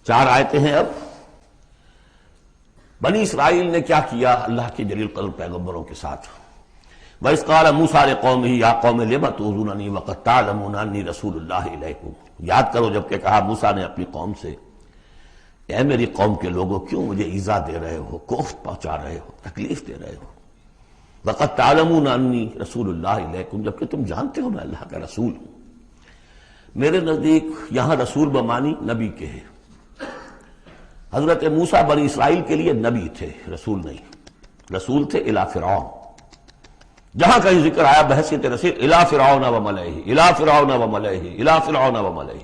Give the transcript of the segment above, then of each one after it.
4 آیتیں ہیں اب. بنی اسرائیل نے کیا کیا اللہ کے جلیل قدر پیغمبروں کے ساتھ. وَإِذْ قَالَ مُوسَىٰ لِقَوْمِهِ يَا قَوْمِ لِمَ تُؤْذُونَنِي وَقَدْ تَعْلَمُونَ أَنِّي رَسُولُ اللَّهِ إِلَيْكُمْ. یاد کرو جب کہ کہا موسیٰ نے اپنی قوم سے، اے میری قوم کے لوگوں کیوں مجھے ایذا دے رہے ہو، کوفت پہنچا رہے ہو، تکلیف دے رہے ہو. وَقَدْ تَعْلَمُونَ أَنِّي رَسُولُ اللَّهِ إِلَيْكُمْ، جبکہ تم جانتے ہو میں اللہ کا رسول ہوں. میرے نزدیک یہاں رسول بمانی نبی کے ہے. حضرت موسیٰ بنی اسرائیل کے لیے نبی تھے، رسول نہیں. رسول تھے الی فرعون. جہاں کہیں ذکر آیا بحیثیت رسول الی فرعون وملئہ، الی فرعون وملئہ، الی فرعون وملئہ،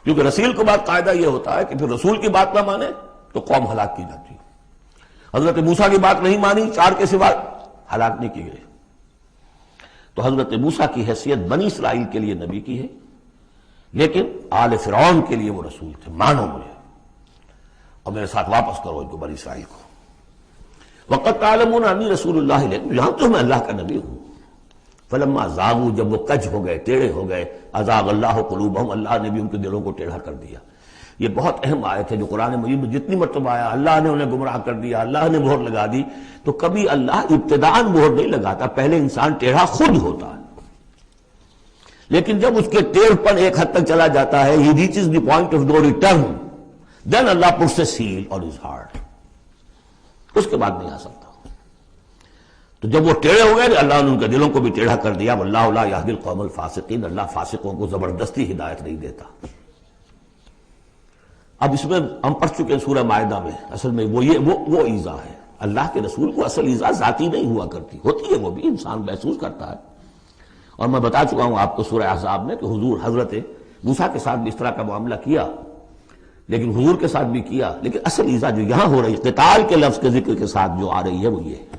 کیونکہ رسول کے بعد قاعدہ یہ ہوتا ہے کہ پھر رسول کی بات نہ مانے تو قوم ہلاک کی جاتی ہے. حضرت موسیٰ کی بات نہیں مانی، 4 کے سوا ہلاک نہیں کی گئے. تو حضرت موسیٰ کی حیثیت بنی اسرائیل کے لیے نبی کی ہے، لیکن آل فرعون کے لیے وہ رسول تھے. مانو مجھے اور میرے ساتھ واپس کرو ان کو، بنی اسرائیل کو. وَقَدْ تَعْلَمُونَ أَنِّي رَسُولُ اللَّهِ إِلَيْكُمْ، جانتے ہو میں اللہ کا نبی ہوں. فَلَمَّا زَاغُوا، جب وہ کج ہو گئے، ٹیڑھے ہو گئے، أَزَاغَ اللَّهُ قُلُوبَهُمْ، اللہ نے بھی ان کے دلوں کو ٹیڑھا کر دیا. یہ بہت اہم آیت ہے جو قرآن مجید میں جتنی مرتبہ آیا اللہ نے انہیں گمراہ کر دیا، اللہ نے مہر لگا دی. تو کبھی اللہ ابتداءً مہر نہیں لگاتا، پہلے انسان ٹیڑھا خود ہوتا ہے، لیکن جب اس کے ٹیڑھ پن ایک حد تک چلا جاتا ہے، he reaches the point of no return, then Allah puts a seal on his heart. اس کے بعد نہیں آ سکتا. تو جب وہ ٹیڑھے ہو گئے اللہ نے ان کے دلوں کو بھی ٹیڑھا کر دیا. واللہ لا یہدی القوم الفاسقین، اللہ فاسقوں کو زبردستی ہدایت نہیں دیتا. اب اس میں ہم پڑھ چکے ہیں سورہ مائدہ میں، اصل میں وہ ایذا ہے. اللہ کے رسول کو اصل ایذا ذاتی نہیں ہوا کرتی، ہوتی ہے وہ بھی، انسان محسوس کرتا ہے. اور میں بتا چکا ہوں آپ کو سورہ احزاب میں کہ حضور حضرت موسیٰ کے ساتھ بھی اس طرح کا معاملہ کیا، لیکن حضور کے ساتھ بھی کیا. لیکن اصل ایذا جو یہاں ہو رہی ہے قتال کے لفظ کے ذکر کے ساتھ جو آ رہی ہے وہ یہ ہے.